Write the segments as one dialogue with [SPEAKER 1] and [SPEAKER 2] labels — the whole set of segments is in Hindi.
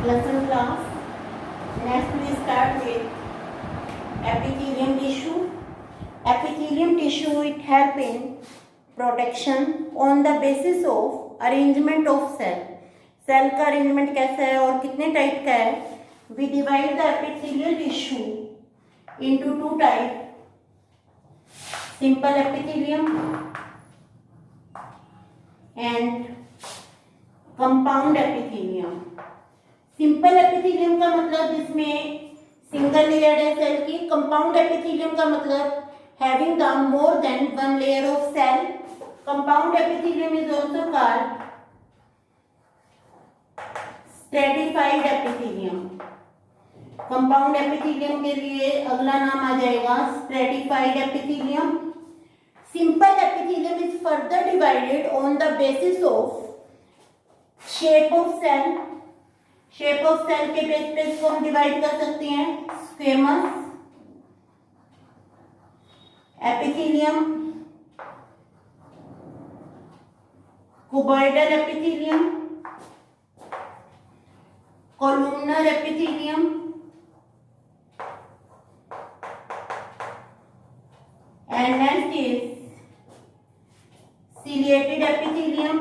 [SPEAKER 1] lesson class. Next we start with epithelium tissue. Epithelium tissue, it help in protection on the basis of arrangement of cell. Cell का अरेंजमेंट कैसा है और कितने टाइप का है. We divide the epithelial tissue into two types. Simple epithelium and compound epithelium. Simple epithelium का मतलब जिसमें सिंगल लेयर है सेल की. कंपाउंड एपिथेलियम का मतलब having the more than one layer of cell. Compound epithelium is also called stratified epithelium. Compound epithelium के लिए अगला नाम आ जाएगा stratified epithelium. Simple epithelium is further divided on the basis of shape of cell. Shape of cell के बेस पे इसको हम डिवाइड कर सकते हैं. Squamous epithelium, cuboidal epithelium, columnar epithelium and next is ciliated epithelium.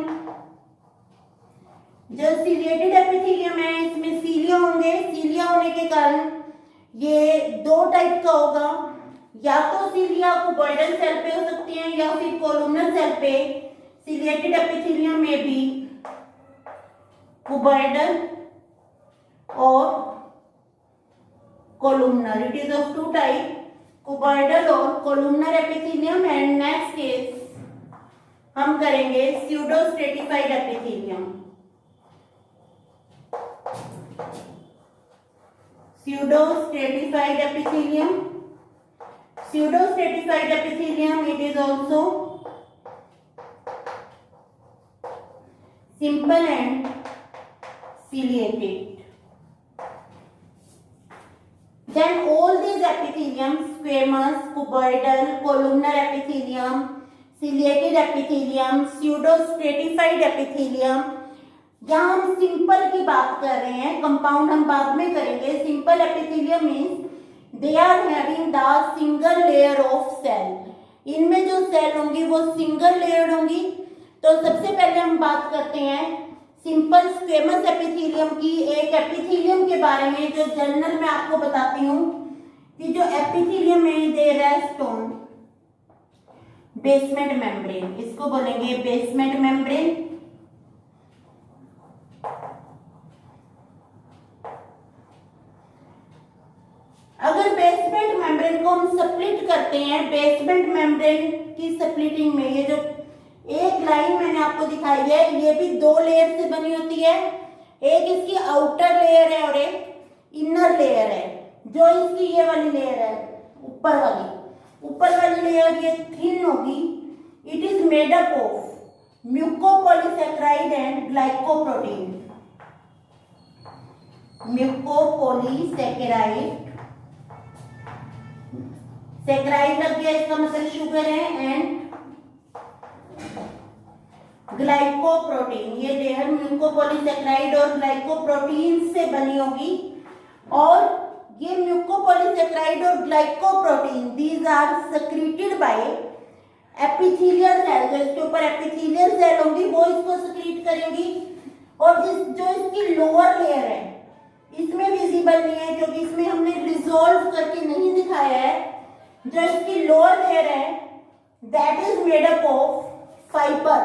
[SPEAKER 1] जो सिलिएटेड एपिथेलियम है इसमें सीलिया होंगे. सीलिया होने के कारण ये दो टाइप का होगा. या तो सीलिया क्यूबॉइडल सेल पे हो सकती हैं या फिर कोलुमनर सेल पे. सिलिएटेड एपिथेलियम में भी क्यूबॉइडल और columnar. It is of two type, cuboidal और columnar epithelium. And next is हम करेंगे pseudo stratified epithelium. Pseudo-stratified epithelium. Pseudo-stratified epithelium, it is also simple and ciliated. Then all these epithelium, squamous, cuboidal, columnar epithelium, ciliated epithelium, pseudo-stratified epithelium. यहाँ हम सिंपल की बात कर रहे हैं, कंपाउंड हम बाद में करेंगे. Simple epithelium means they are having the single layer of cell. इनमें जो सेल होंगी वो सिंगल लेयर होंगी. तो सबसे पहले हम बात करते हैं सिंपल स्क्वेमस एपिथेलियम की. एक एपिथेलियम के बारे में जो जनरल में आपको बताती हूँ कि जो एपिथेलियम है दे रेस्ट ऑन बेसमेंट मेम्ब्रेन. इसको बोलेंगे बेसमेंट मेम्ब्रेन. अगर बेसमेंट मेम्ब्रेन को हम स्प्लिट करते हैं, बेसमेंट मेम्ब्रेन की स्प्लिटिंग में ये जो एक लाइन मैंने आपको दिखाई है ये भी दो लेयर से बनी होती है. एक इसकी आउटर लेयर है और एक इनर लेयर है. जो इसकी ये वाली लेयर है ऊपर वाली लेयर ये थिन होगी. It is made up of mucopolysaccharide and glycoprotein. Mucopolysaccharide, saccharide लग गया इसका मतलब शुगर है, एंड ग्लाइकोप्रोटीन. ये लेयर म्यूकोपॉलीसैकेराइड और ग्लाइकोप्रोटीन से बनी होगी. और ये म्यूकोपॉलीसैकेराइड और glycoprotein these are secreted by epithelial cell. जो इसके ऊपर एपिथेलियल सेल होंगी वो इसको सेक्रेट करेंगी. और जो इसकी लोअर लेयर है इसमें विजिबल नहीं है क्योंकि इसमें हमने रिजोल्व करके नहीं दिखाया है. जो इसकी लोअर लेयर है that is made up of fibre,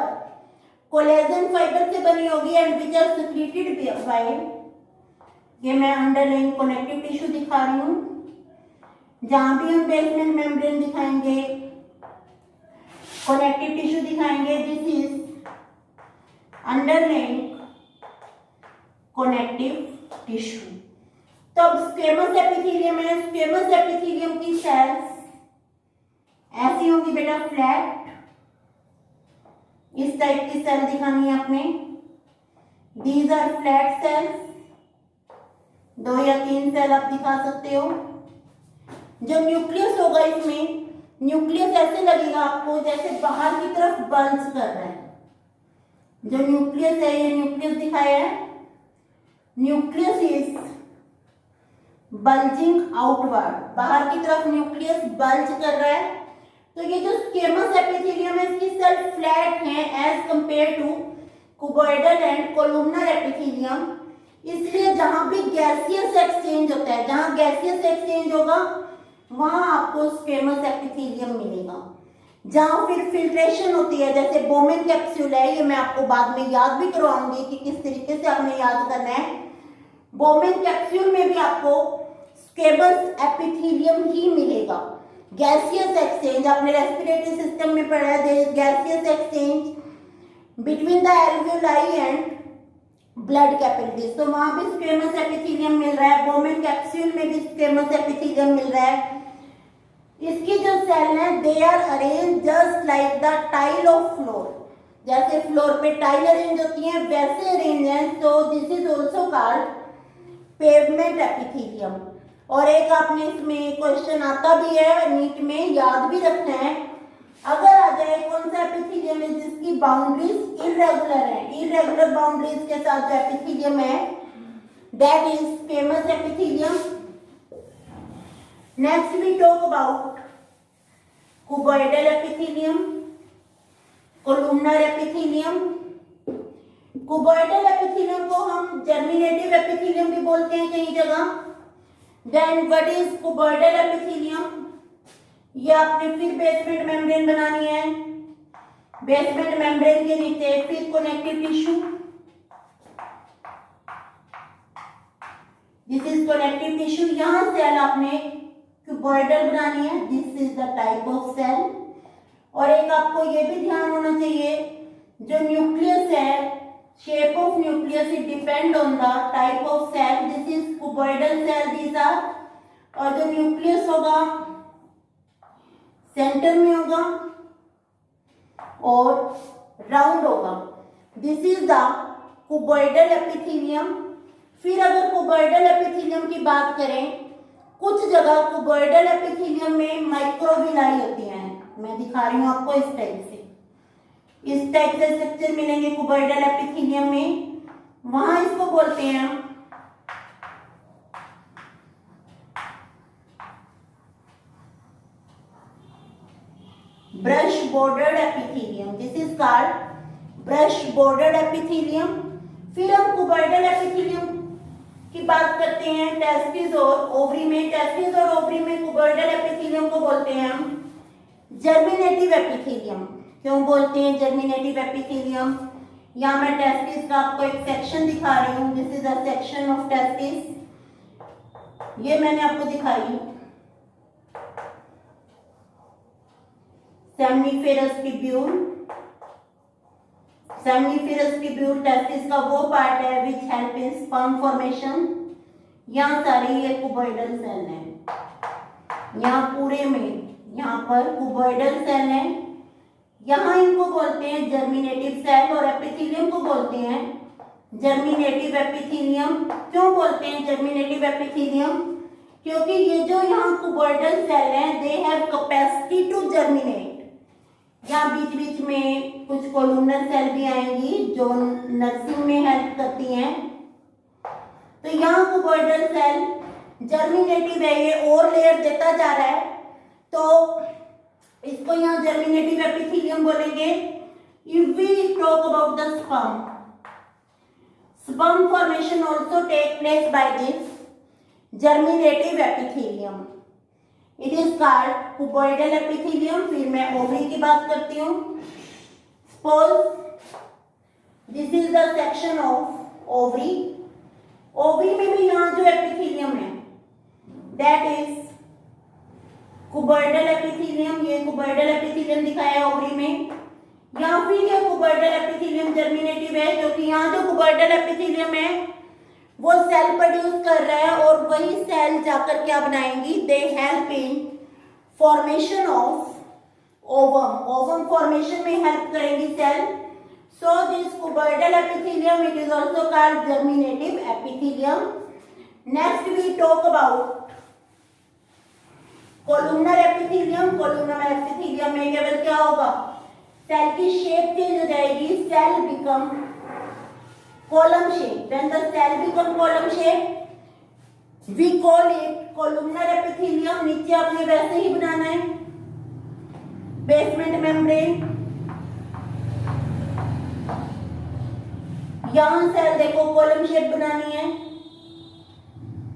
[SPEAKER 1] collagen fibre से बनी होगी. And which are secreted by, ये मैं अंडरलाइन कनेक्टिव टिश्यू दिखा रही हूँ. जहां भी हम बेसमेंट मेम्ब्रेन दिखाएंगे, कनेक्टिव टिश्यू दिखाएंगे, this is underline connective tissue. तो अब स्क्वेमस एपिथेलियम है. स्क्वेमस एपिथेलियम की सेल्स ऐसी होंगी बेटा, फ्लैट. इस टाइप की सेल दिखानी है आपने. These are flat sales. 2 या 3 सेल आप दिखा सकते हो. जो न्यूक्लियस होगा इसमें, न्यूक्लियस ऐसे लगेगा आपको जैसे बाहर की तरफ बंच कर रहा है. जो न्यूक्लियस है ये न्यूक्लियस दिखाया है. न्यूक्लियस इज बल्जिंग आउटवर्ड, बाहर की तरफ न्यूक्लियस बल्ज कर रहा है। तो ये जो स्क्वेमस एपिथेलियम है इसकी सेल फ्लैट है as compare to cuboidal and columnar epithelium. इसलिए जहां भी गैसियस एक्सचेंज होता है, जहां गैसियस एक्सचेंज होगा वहां आपको स्क्वेमस एपिथेलियम मिलेगा। जहां फिर फिल्ट्रेशन होती है, जैसे बोमेन कैप्सूल है, ये मैं आपको बाद में याद भी करवाऊंगी कि किस तरीके से आपने याद करना है। बोमेन कैप्सूल में भी आपको स्क्वेमस एपिथेलियम ही मिलेगा। गैसियस एक्सचेंज आपने रेस्पिरेटरी सिस्टम में पढ़ा है, gaseous exchange between the alveoli and blood capillaries, तो वहां भी स्क्वेमस एपिथेलियम मिल रहा है। बोमेन कैप्सूल में भी स्क्वेमस एपिथेलियम मिल रहा है। इसकी जो सेल है they are arrange just like the tile of floor, जैसे फ्लोर पे टाइल अरेंज होती है वैसे अरेंज है। तो this is also called pavement epithelium. और एक आपने इसमें क्वेश्चन आता भी है नीट में, याद भी रखना है। अगर आ जाए कौन सा एपिथेलियम है जिसकी बाउंड्रीज इरेगुलर है, इरेगुलर बाउंड्रीज के साथ जो एपिथेलियम है that is squamous epithelium. Next we talk about cuboidal epithelium, columnar epithelium. Cuboidal epithelium को हम जर्मिनेटिव एपिथेलियम भी बोलते हैं कई जगह। Then what is cuboidal epithelium? ये आपने फिर बेसमेंट मेम्ब्रेन बनानी है, बेसमेंट मेम्ब्रेन के नीचे फिर connective tissue, this is connective tissue. यहां सेल आपने क्यूबॉइडल बनानी है, this is the type of cell. और एक आपको ये भी ध्यान होना चाहिए, जो न्यूक्लियस है, shape of nucleus it depend on the type of cell, this is cuboidal cell these are. और जो न्यूक्लियस होगा सेंटर में होगा और राउंड होगा, this is the cuboidal epithelium. फिर अगर क्यूबॉइडल एपिथेलियम की बात करें, कुछ जगह क्यूबॉइडल एपिथेलियम में माइक्रोविलाई होती हैं, मैं दिखा रही हूं आपको इस टाइप से, इस टाइप से स्ट्रक्चर मिलेंगे क्यूबॉइडल एपिथेलियम में, वहां इसको बोलते हैं हम brush bordered epithelium, this is called brush bordered epithelium. फिर हम क्यूबॉइडल एपिथेलियम की बात करते हैं टेस्टिस और ओवरी में। टेस्टिस और ओवरी में क्यूबॉइडल एपिथेलियम को बोलते हैं हम जर्मिनेटिव एपिथेलियम। क्यों बोलते हैं जर्मिनेटिव एपिथेलियम? यहाँ मैं टेस्टिस का आपको एक सेक्शन दिखा रही हूँ, this is a section of testis, ये मैंने आपको दिखाई। Seminiferous tubule, seminiferous tubule testis का वो पार्ट है विच हेल्प इन स्पर्म फॉर्मेशन। यहाँ सारी ये क्यूबॉइडल सेल है, यहाँ पूरे में यहाँ पर क्यूबॉइडल सेल है। यहाँ इनको बोलते हैं जर्मिनेटिव सेल और एपिथेलियम को बोलते हैं जर्मिनेटिव एपिथेलियम। क्यों बोलते हैं जर्मिनेटिव एपिथेलियम? क्योंकि ये जो यहाँ क्यूबॉइडल सेल है they have capacity to germinate. यहाँ बीच बीच में कुछ कोलुमनर सेल भी आएंगी जो नर्सिंग में हेल्प करती हैं। तो यहाँ क्यूबॉइडल सेल जर्मिनेटिव है, ये और लेयर देता जा रहा है, तो इसको यहाँ जर्मिनेटिव एपिथेलियम बोलेंगे। If we talk about the sperm, sperm formation also take place by this germinative epithelium, it is called cuboidal epithelium. फिर मैं ओवरी की बात करती हूँ। Suppose this is the section of ovary. Ovary में भी यहाँ जो एपिथेलियम है दैट इज क्यूबॉइडल एपिथेलियम, ये क्यूबॉइडल एपिथेलियम दिखाया है ओवरी में। यहाँ फिर ये क्यूबॉइडल एपिथेलियम जर्मिनेटिव है, क्योंकि यहाँ जो क्यूबॉइडल एपिथेलियम है वो सेल प्रोड्यूस कर रहा है और वही सेल जाकर क्या बनाएंगी, they help in formation of ovum, ovum formation में हेल्प करेंगी cell. So this cuboidal epithelium it is also called germinative epithelium. Next we talk about columnar epithelium. Columnar epithelium में केवल क्या होगा, सेल की शेप चेंज हो जाएगी, cell become column shape. When the cell become column shape, we call it columnar epithelium. नीचे आपने वैसे ही बनाना है, बेसमेंट मेम्ब्रेन. यहां सेल देखो कॉलम शेप बनानी है.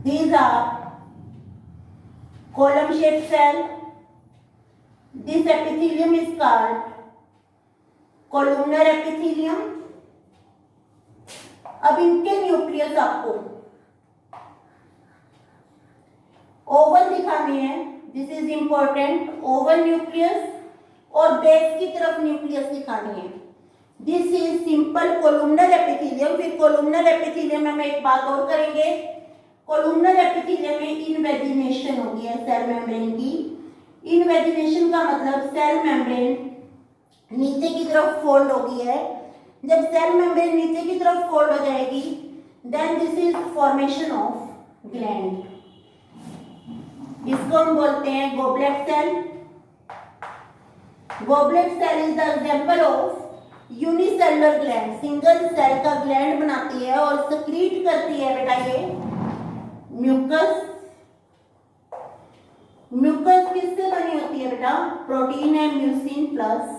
[SPEAKER 1] These are column shaped cell. This epithelium is called columnar epithelium. अब इनके न्यूक्लियस आपको ओवल दिखाने हैं. This is important. Oval nucleus और बेस की तरफ न्यूक्लियस दिखानी है. This is simple columnar epithelium. फिर कोलुमनर एपिथेलियम में हम एक बात और करेंगे. कोलुमनर एपिथेलियम में इनवेजिनेशन होगी है सेल मेम्ब्रेन की. इनवेजिनेशन का मतलब सेल मेम्ब्रेन नीचे की तरफ फोल्ड होगी है. जब सेल मेम्ब्रेन नीचे की तरफ फोल्ड हो जाएगी, then this is formation of gland. इसको हम बोलते हैं goblet cell. Goblet cell is the example of unicellular gland. Single cell का ग्लैंड बनाती है और सक्रीट करती है बेटा ये म्यूकस. म्यूकस किससे बनी होती है बेटा? प्रोटीन है म्यूसिन प्लस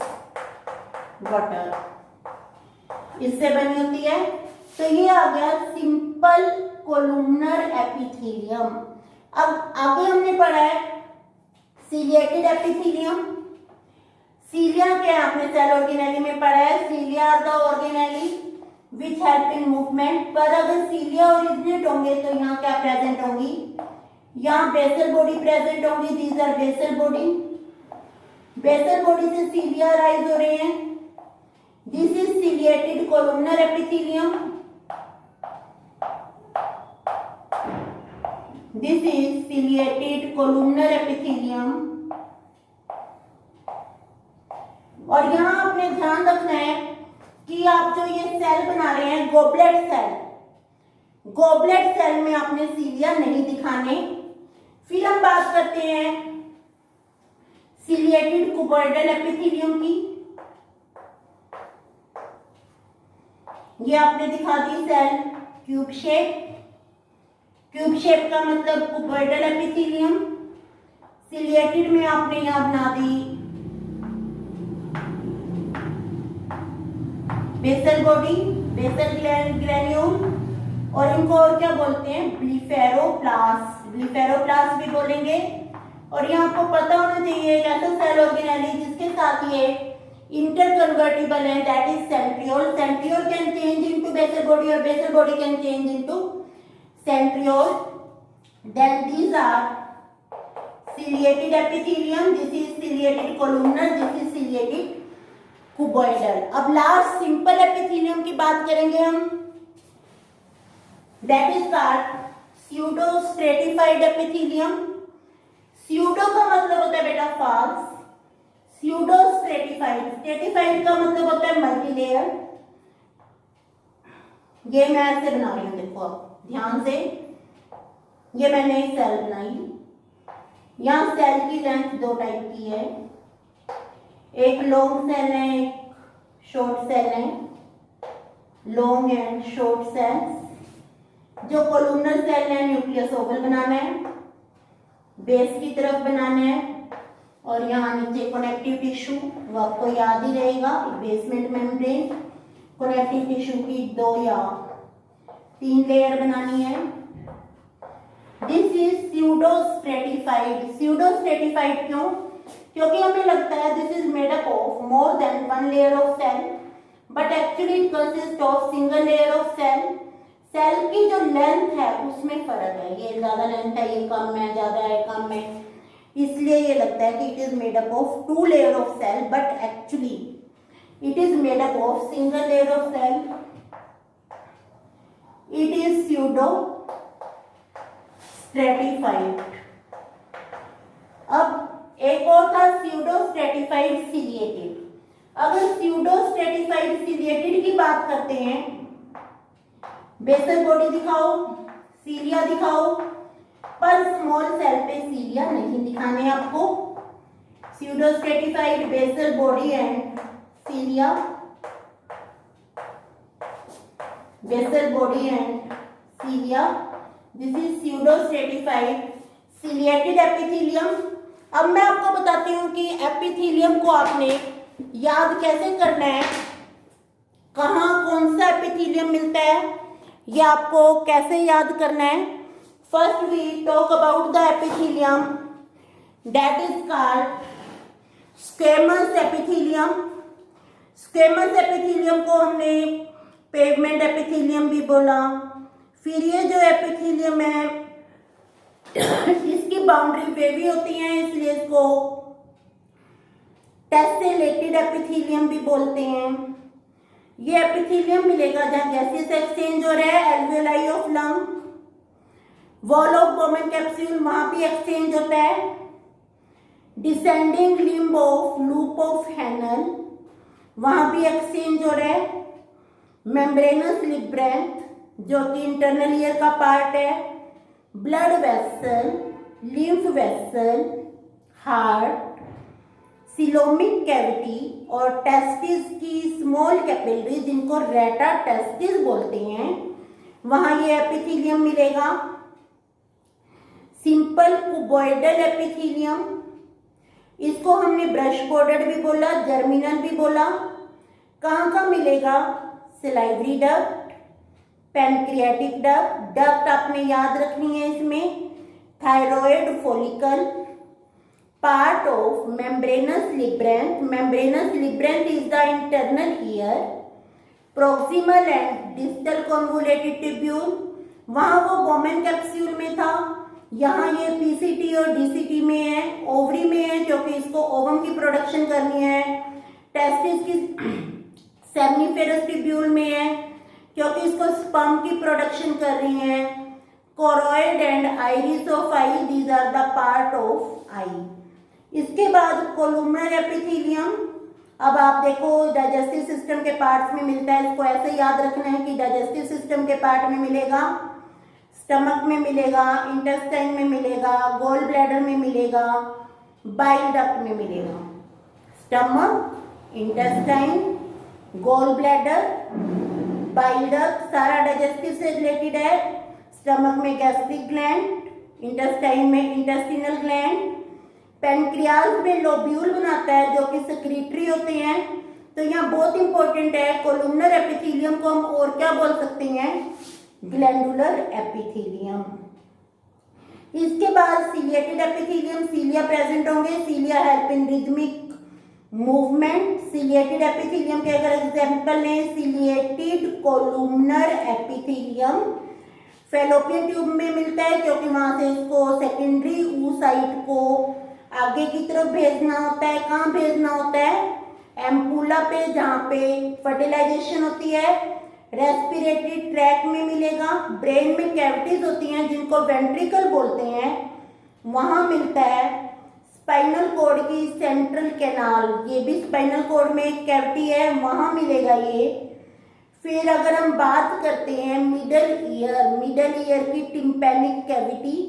[SPEAKER 1] वाटर, इससे बनी होती है. तो ये आ गया सिंपल कोलुमनर एपिथेलियम. अब आगे हमने पढ़ा है सीलिएटेड एपिथेलियम. सीलिया क्या है आपने सेल ऑर्गेनेली में पढ़ा है. Cilia are the organelle which help in movement. पर अगर सीलिया ओरिजिनेट होंगे तो यहाँ क्या प्रेजेंट होंगी? यहाँ बेसल बॉडी प्रेजेंट होंगी. These are basal body. Basal body से सीलिया राइज हो रहे हैं. This is ciliated columnar epithelium. This is ciliated columnar epithelium. और यहां आपने ध्यान रखना है कि आप जो ये सेल बना रहे हैं गोबलेट सेल, गोबलेट सेल में आपने सीलिया नहीं दिखाने. फिर हम बात करते हैं सीलिएटेड कुबॉइडल एपिथेलियम की. ये आपने दिखा दी cell cube shape. Cube shape का मतलब कुबॉइडल एपिथेलियम. सीलिएटेड में आपने यहां बना दी बेसल बॉडी, बेसल ग्रेन्यूल. और इनको और क्या बोलते हैं? ब्लीफेरोप्लास्ट. ब्लीफेरोप्लास्ट भी बोलेंगे. और ये आपको पता होना चाहिए एक ऐसा सेल ऑर्गेनेली जिसके साथ ये इंटरकन्वर्टिबल है, that is centriole. Centriole can change into basal body और basal body can change into centriole. Then these are ciliated epithelium. This is ciliated columnar. This is ciliated cuboidal. अब लास्ट सिंपल एपिथेलियम की बात करेंगे हम. That is called pseudo stratified epithelium. Pseudo का मतलब होता है बेटा फॉल्स. Pseudo stratified. स्ट्रेटिफाइड का मतलब होता है मल्टीलेयर. ये मैं ऐसे बना रही हूं, देखो ध्यान से. ये मैंने एक सेल बनाई. यहाँ सेल की लेंथ दो टाइप की है. एक लॉन्ग सेल है, एक शॉर्ट सेल है. Long and short cells. जो कोलुमनर सेल है न्यूक्लियस ओवल बनाना है, बेस की तरफ बनाना है. और यहाँ नीचे कनेक्टिव टिश्यू, वो आपको याद ही रहेगा, बेसमेंट मेम्ब्रेन. कनेक्टिव टिश्यू की 2 या 3 लेयर बनानी है. This is pseudo stratified. Pseudo stratified क्यों? क्योंकि हमें लगता है this is made up of more than 1 layer of cell, but actually it consist of single layer of cell. Cell की जो लेंथ है उसमें फर्क है. ये ज्यादा लेंथ है, ये कम है, ज्यादा है, कम है. इसलिए ये लगता है कि it is made up of 2 layer of cell, but actually it is made up of single layer of cell. It is pseudo stratified. अब एक और था स्यूडो स्ट्रेटिफाइड सीलिएटेड. अगर स्यूडो स्ट्रेटिफाइड सीलिएटेड की बात करते हैं, बेसल बॉडी दिखाओ, सीलिया दिखाओ, पर स्मॉल सेल पे सीलिया नहीं दिखाने आपको. Pseudo stratified, basal body and cilia. basal body and cilia. This is pseudostratified ciliated epithelium. अब मैं आपको बताती हूँ कि एपिथेलियम को आपने याद कैसे करना है, कहाँ कौन सा एपिथेलियम मिलता है, ये आपको कैसे याद करना है. First we talk about the epithelium that is called squamous epithelium. Squamous epithelium को हमने पेवमेंट एपिथेलियम भी बोला. फिर ये जो एपिथेलियम है इसकी बाउंड्री वेवी होती है, इसलिए इसको टेसेलेटेड एपिथेलियम भी बोलते हैं. ये एपिथेलियम मिलेगा जहाँ गैसियस एक्सचेंज हो रहा है, alveoli of lung, wall of Bowman capsule, वहां भी एक्सचेंज होता है. Descending limb of loop of Henle, वहां भी एक्सचेंज हो रहा है. मेम्ब्रेनस लिब्रेंथ जो कि इंटरनल ईयर का पार्ट है. Blood vessel, lymph vessel, heart, coelomic cavity और टेस्टिस की स्मॉल कैपिलरी जिनको रेटा टेस्टिस बोलते हैं, वहां ये एपिथेलियम मिलेगा. सिंपल कुबॉइडल एपिथेलियम, इसको हमने ब्रश बॉर्डर भी बोला, जर्मिनल भी बोला. कहाँ कहाँ मिलेगा? Salivary duct, pancreatic duct, duct आपने याद रखनी है इसमें. Thyroid follicle, part of membranous labyrinth. Membranous labyrinth is the internal ear. Proximal and distal convoluted tubule, वहां वो बोमेन कैप्सूल में था, यहाँ ये पीसीटी और डीसीटी में है. ओवरी में है क्योंकि इसको ओवम की प्रोडक्शन करनी है. टेस्टिस की सेमिनिफेरस ट्यूब्यूल में है क्योंकि इसको स्पर्म की प्रोडक्शन कर रही है. Choroid and iris of eye, these are the part of eye. इसके बाद कोलुमनर एपिथेलियम. अब आप देखो डाइजेस्टिव सिस्टम के पार्ट्स में मिलता है, इसको ऐसे याद रखना है कि डाइजेस्टिव सिस्टम के पार्ट में मिलेगा, स्टमक में मिलेगा, इंटेस्टाइन में मिलेगा, गोल ब्लैडर में मिलेगा, बाइल डक्ट में मिलेगा. Stomach, intestine, gall bladder, bile duct सारा डाइजेस्टिव से रिलेटेड है. स्टमक में गैस्ट्रिक ग्लैंड, इंटेस्टाइन में इंटेस्टिनल ग्लैंड, पेनक्रियाज में लोब्यूल बनाता है जो कि सेक्रेटरी होते हैं. तो यहाँ बहुत इंपॉर्टेंट है. कोलुमनर एपिथेलियम को हम और क्या बोल सकते हैं? Glandular epithelium. इसके बाद सिलिएटेड एपिथेलियम, सीलिया प्रेजेंट होंगे. Cilia help in rhythmic movement. Ciliated epithelium के अगर एग्जाम्पल लें, ciliated columnar epithelium fallopian tube में मिलता है क्योंकि वहां से इसको सेकेंडरी oocyte को आगे की तरफ भेजना होता है. कहाँ भेजना होता है? एम्पुला पे, जहाँ पे फर्टिलाइजेशन होती है. रेस्पिरेटरी ट्रैक में मिलेगा. ब्रेन में कैविटीज होती हैं जिनको वेंट्रिकल बोलते हैं, वहां मिलता है. स्पाइनल कॉर्ड की सेंट्रल कैनाल, ये भी स्पाइनल कॉर्ड में एक कैविटी है, वहां मिलेगा ये. फिर अगर हम बात करते हैं मिडल ईयर की टिम्पैनिक कैविटी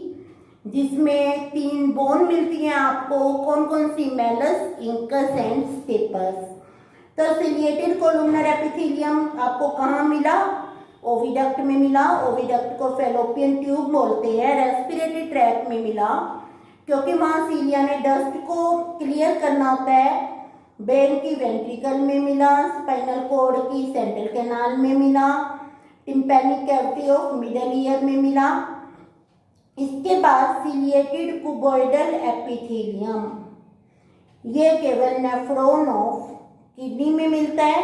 [SPEAKER 1] जिसमें 3 बोन मिलती हैं आपको. कौन कौन सी? Malleus, incus and stapes. तो सिलिएटेड कोलुमनर एपिथेलियम आपको कहाँ मिला? ओविडक्ट में मिला. ओविडक्ट को फैलोपियन ट्यूब बोलते हैं. रेस्पिरेटरी ट्रैक में मिला क्योंकि वहाँ सीलिया ने डस्ट को क्लियर करना होता है. ब्रेन की वेंट्रिकल में मिला. स्पाइनल कॉर्ड की सेंट्रल कैनाल में मिला. Tympanic cavity of middle ear में मिला. इसके बाद सिलिएटेड कुबॉइडल एपिथेलियम, ये केवल नेफ्रॉन ऑफ किडनी में मिलता है.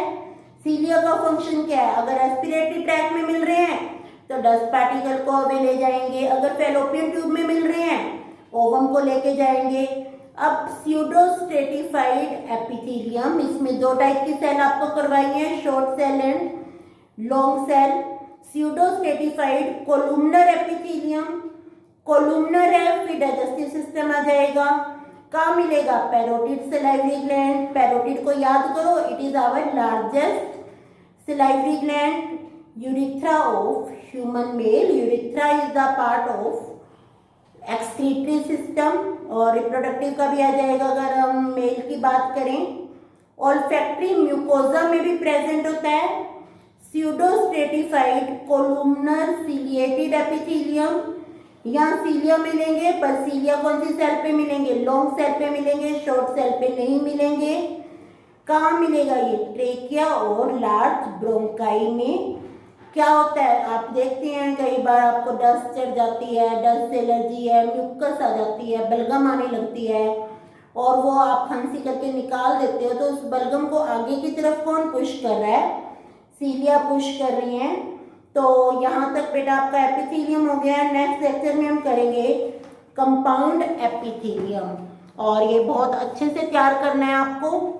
[SPEAKER 1] सीलिया का फंक्शन क्या है? अगर रेस्पिरेटरी ट्रैक में मिल रहे हैं तो डस्ट पार्टिकल को वे ले जाएंगे. अगर फैलोपियन ट्यूब में मिल रहे हैं ओवम को लेके जाएंगे. अब स्यूडोस्ट्रेटिफाइड एपिथेलियम, इसमें 2 टाइप की सेल आपको करवाई है, short cell and long cell. Pseudostratified columnar epithelium, columnar है फिर डाइजेस्टिव सिस्टम आ जाएगा. कहाँ मिलेगा? Parotid salivary gland. पैरोटिड को याद करो, it is our largest salivary gland. Urethra of human male, urethra is the part of excretory system. और रिप्रोडक्टिव का भी आ जाएगा अगर हम मेल की बात करें. ऑल्फैक्टरी म्यूकोजा में भी प्रेजेंट होता है. स्यूडोस्ट्रेटिफाइड कोलुमनर सीलिएटेड एपिथेलियम, यहाँ सीलिया मिलेंगे पर सीलिया कौन सी सेल पे मिलेंगे, लॉन्ग सेल पे मिलेंगे, शॉर्ट सेल पे नहीं मिलेंगे। कहाँ मिलेगा ये, ट्रेकिया और लार्ज ब्रोंकाई में। क्या होता है आप देखते हैं कई बार आपको डस्ट चढ़ जाती है, डस्ट एलर्जी है, म्यूकस आ जाती है, बलगम आने लगती है और वो आप खांसी करके निकाल देते हो, तो उस बलगम को आगे की तरफ कौन पुश कर रहा है, सीलिया पुश कर रही हैं। तो यहाँ तक बेटा आपका एपिथेलियम हो गया। नेक्स्ट लेक्चर में हम करेंगे कंपाउंड एपिथेलियम और ये बहुत अच्छे से तैयार करना है आपको।